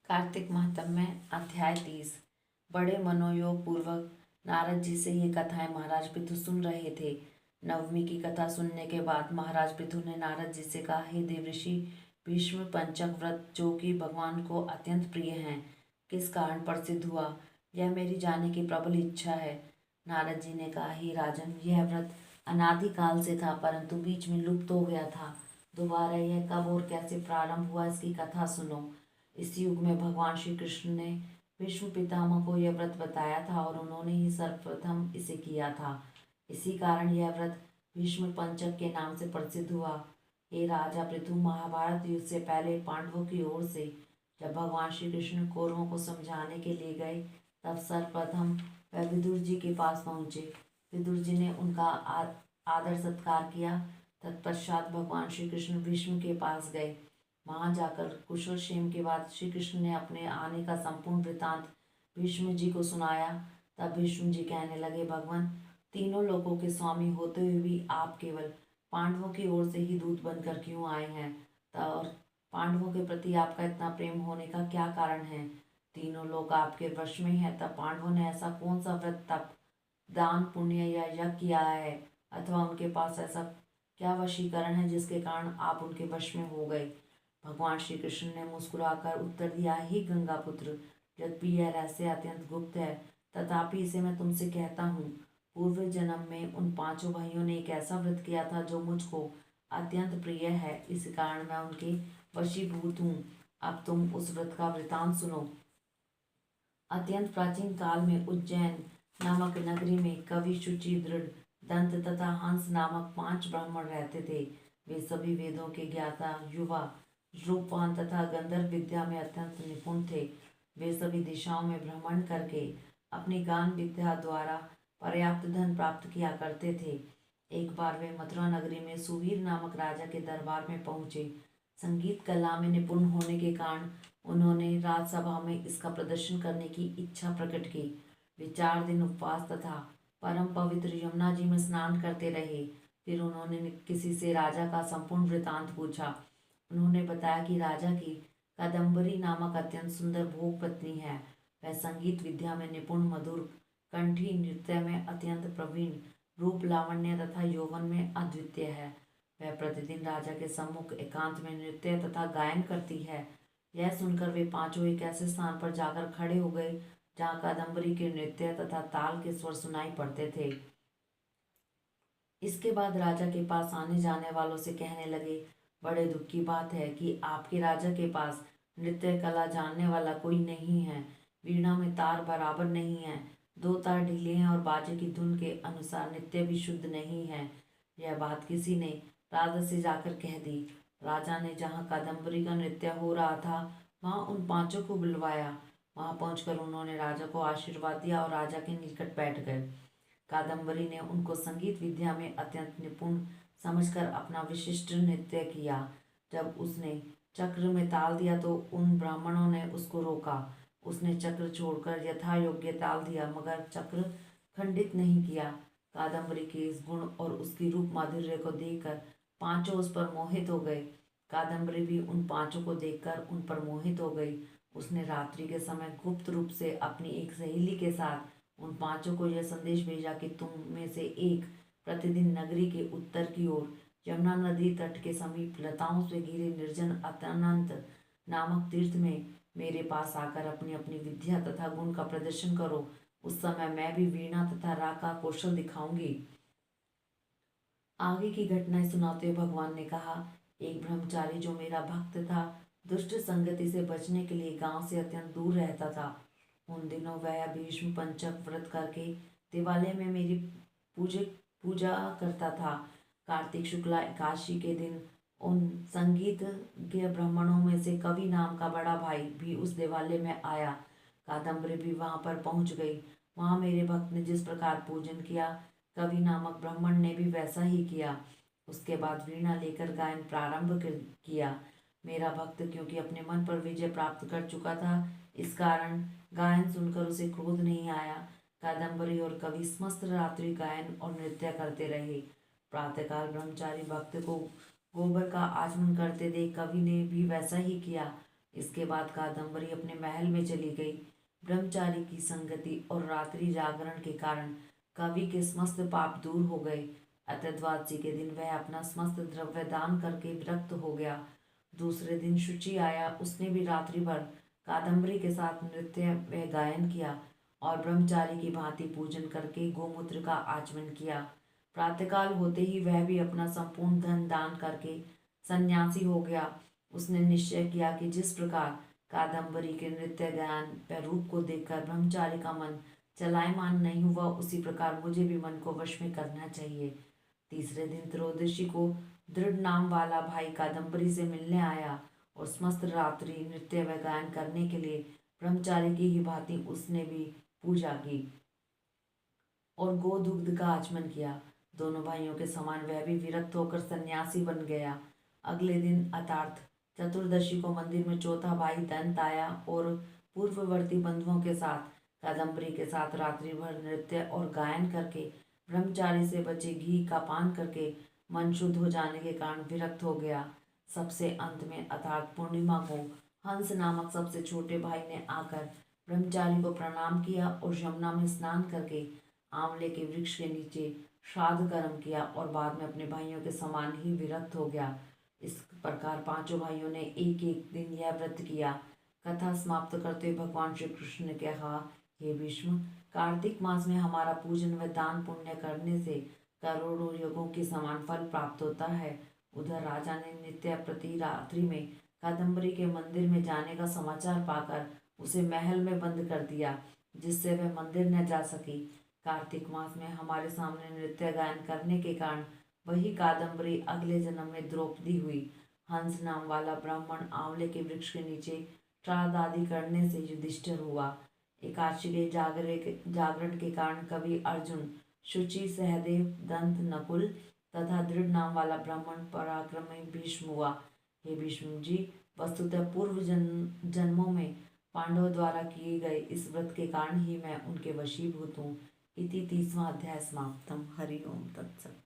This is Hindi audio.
कार्तिक महात्म्य अध्याय 30। बड़े मनोयोग पूर्वक नारद जी से ये कथाएं महाराज पृथु सुन रहे थे। नवमी की कथा सुनने के बाद महाराज पृथु ने नारद जी से कहा, हे देवऋषि, भीष्म पंचक व्रत जो कि भगवान को अत्यंत प्रिय हैं, किस कारण प्रसिद्ध हुआ, यह मेरी जानने की प्रबल इच्छा है। नारद जी ने कहा, हे राजन, यह व्रत अनादिकाल से था, परंतु बीच में लुप्त हो गया था। दोबारा यह कब और कैसे प्रारंभ हुआ, इसकी कथा सुनो। इस युग में भगवान श्री कृष्ण ने भीष्म पितामह को यह व्रत बताया था और उन्होंने ही सर्वप्रथम इसे किया था। इसी कारण यह व्रत भीष्म पंचक के नाम से प्रसिद्ध हुआ। हे राजा पृथु, महाभारत युद्ध से पहले पांडवों की ओर से जब भगवान श्री कृष्ण कौरवों को समझाने के लिए गए, तब सर्वप्रथम वह विदुर जी के पास पहुंचे। विदुर जी ने उनका आदर सत्कार किया। तत्पश्चात भगवान श्री कृष्ण भीष्म के पास गए। वहां जाकर कुशल क्षेम के बाद श्री कृष्ण ने अपने आने का संपूर्ण वृतांत भीष्म जी को सुनाया। तब भीष्म जी कहने लगे, भगवान, तीनों लोकों के स्वामी होते हुए भी आप केवल पांडवों की ओर से ही दूत बनकर क्यों आए हैं? और पांडवों के प्रति आपका इतना प्रेम होने का क्या कारण है? तीनों लोग आपके वश में हैं, तब पांडवों ने ऐसा कौन सा व्रत, तप, दान, पुण्य या यज्ञ किया है, अथवा उनके पास ऐसा क्या वशीकरण है जिसके कारण आप उनके वश में हो गए? भगवान श्री कृष्ण ने मुस्कुराकर उत्तर दिया, ही गंगा पुत्र, यद्यपि यह रहस्य अत्यंत गुप्त है, तथापि इसे मैं तुमसे कहता हूँ। पूर्व जन्म में उन पांचों भाइयों ने एक ऐसा व्रत किया था जो मुझको अत्यंत प्रिय है, इस कारण मैं उनके वशीभूत हूँ। अब तुम उस व्रत का वृतांत सुनो। अत्यंत प्राचीन काल में उज्जैन नामक नगरी में कवि, शुचि, दृढ़, दंत तथा हंस नामक 5 ब्राह्मण रहते थे। वे सभी वेदों के ज्ञाता, युवा, रूपवान तथा गंधर्व विद्या में अत्यंत निपुण थे। वे सभी दिशाओं में भ्रमण करके अपनी गान विद्या द्वारा पर्याप्त धन प्राप्त किया करते थे। एक बार वे मथुरा नगरी में सुवीर नामक राजा के दरबार में पहुंचे। संगीत कला में निपुण होने के कारण उन्होंने राजसभा में इसका प्रदर्शन करने की इच्छा प्रकट की। वे 4 दिन उपवास तथा परम पवित्र यमुना जी में स्नान करते रहे। फिर उन्होंने किसी से राजा का संपूर्ण वृतांत पूछा। उन्होंने बताया कि राजा की कादम्बरी नामक अत्यंत सुंदर भोग पत्नी है। वह संगीत विद्या में निपुण, मधुर कंठी, नृत्य में अत्यंत प्रवीण, रूप, लावण्य तथा यौवन में अद्वितीय है। वह प्रतिदिन राजा के सम्मुख एकांत में नृत्य तथा गायन करती है। यह सुनकर वे पांचों एक ऐसे स्थान पर जाकर खड़े हो गए जहाँ कादम्बरी के नृत्य तथा ताल के स्वर सुनाई पड़ते थे। इसके बाद राजा के पास आने जाने वालों से कहने लगे, बड़े दुख की बात है कि आपके राजा के पास नृत्य कला जानने वाला कोई नहीं है। वीणा में तार बराबर नहीं है, 2 तार ढीले हैं और बाजे की धुन के अनुसार नृत्य भी शुद्ध नहीं है। यह बात किसी ने राजा से जाकर कह दी। राजा ने जहाँ कादम्बरी का नृत्य हो रहा था, वहाँ उन पांचों को बुलवाया। वहां पहुंचकर उन्होंने राजा को आशीर्वाद दिया और राजा के निकट बैठ गए। कादम्बरी ने उनको संगीत विद्या में अत्यंत निपुण समझकर अपना विशिष्ट नृत्य किया। जब उसने चक्र में ताल दिया तो उन ब्राह्मणों ने उसको रोका। उसने चक्र छोड़कर यथा योग्य ताल दिया, मगर चक्र खंडित नहीं किया। कादम्बरी के इस गुण और उसकी रूप माधुर्य को देखकर पांचों उस पर मोहित हो गए। कादम्बरी भी उन पांचों को देखकर उन पर मोहित हो गई। उसने रात्रि के समय गुप्त रूप से अपनी एक सहेली के साथ उन पांचों को यह संदेश भेजा कि तुम में से एक प्रतिदिन नगरी के उत्तर की ओर यमुना नदी तट के समीप लताओं से घिरे निर्जन अतनंत नामक तीर्थ में मेरे पास आकर अपनी अपनी विद्या तथा गुण का प्रदर्शन करो। उस समय मैं भी वीणा तथा राग का कौशल दिखाऊंगी। आगे की घटनाएं सुनाते हुए भगवान ने कहा, एक ब्रह्मचारी जो मेरा भक्त था, दुष्ट संगति से बचने के लिए गांव से अत्यंत दूर रहता था। उन दिनों वह भीष्म पंचक व्रत करके दिवालय में मेरी पूजे पूजा करता था। कार्तिक शुक्ला एकादशी के दिन उन संगीत के ब्राह्मणों में से कवि नाम का बड़ा भाई भी उस देवालय में आया। कादम्बरी भी वहां पर पहुंच गई। वहां मेरे भक्त ने जिस प्रकार पूजन किया, कवि नामक ब्राह्मण ने भी वैसा ही किया। उसके बाद वीणा लेकर गायन प्रारंभ किया। मेरा भक्त क्योंकि अपने मन पर विजय प्राप्त कर चुका था, इस कारण गायन सुनकर उसे क्रोध नहीं आया। कादम्बरी और कवि समस्त रात्रि गायन और नृत्य करते रहे। प्रातःकाल ब्रह्मचारी भक्त को गोबर का आचमन करते देख कवि ने भी वैसा ही किया। इसके बाद कादम्बरी अपने महल में चली गई। ब्रह्मचारी की संगति और रात्रि जागरण के कारण कवि के समस्त पाप दूर हो गए। अतः द्वादशी के दिन वह अपना समस्त द्रव्य दान करके विरक्त हो गया। दूसरे दिन शुचि आया। उसने भी रात्रि भर कादम्बरी के साथ नृत्य व गायन किया और ब्रह्मचारी की भांति पूजन करके गोमूत्र का आचमन किया। प्रातःकाल होते ही वह भी अपना संपूर्ण धन दान करके सन्यासी हो गया। उसने निश्चय किया कि जिस प्रकार कादम्बरी के नृत्य गायन व रूप को देखकर ब्रह्मचारी का मन चलायमान नहीं हुआ, उसी प्रकार मुझे भी मन को वश में करना चाहिए। तीसरे दिन त्रयोदशी को दृढ़ नाम वाला भाई कादम्बरी से मिलने आया और समस्त रात्रि नृत्य व गायन करने के लिए ब्रह्मचारी की ही भांति उसने भी पूजा की और गोदुग्ध का आचमन किया। दोनों भाइयों के समान वह भी विरक्त होकर सन्यासी बन गया। अगले दिन अर्थात चतुर्दशी को मंदिर में चौथा भाई दंत आया और पूर्ववर्ती बंधुओं के साथ कादम्बरी के साथ रात्रि भर नृत्य और गायन करके ब्रह्मचारी से बचे घी का पान करके मन शुद्ध हो जाने के कारण विरक्त हो गया। सबसे अंत में अर्थात पूर्णिमा को हंस नामक सबसे छोटे भाई ने आकर ब्रह्मचारी को प्रणाम किया और यमुना में स्नान करके आंवले के वृक्ष के नीचे श्राद्ध कर्म किया और बाद में अपने भाइयों के समान ही विरक्त हो गया। इस प्रकार पांचों भाइयों ने एक एक दिन यह व्रत किया। कथा समाप्त करते हुए भगवान श्री कृष्ण ने कहा, हे भीष्म, कार्तिक मास में हमारा पूजन व दान पुण्य करने से करोड़ों योगों के समान फल प्राप्त होता है। उधर राजा ने नित्य प्रति रात्रि में कादम्बरी के मंदिर में जाने का समाचार पाकर उसे महल में बंद कर दिया, जिससे वह मंदिर न जा सकी। कार्तिक मास में हमारे सामने नृत्य गायन करने के कारण वही कादम्बरी अगले जन्म में द्रौपदी हुई। हंस नाम वाला ब्राह्मण आंवले के वृक्ष के नीचे श्राद्ध आदि करने से युधिष्ठिर हुआ। एकादशी के जागरण के कारण कवि अर्जुन, शुचि, सहदेव, दंत, नकुल तथा दृढ़ नाम वाला ब्राह्मण पराक्रमी भीष्म हुआ। हे भीष्म जी, वस्तुतः पूर्व जन्मों में पांडवों द्वारा किए गए इस व्रत के कारण ही मैं उनके वशीभूत हूँ। इति 30वां अध्याय समाप्तम। हरि ओम तत्सत।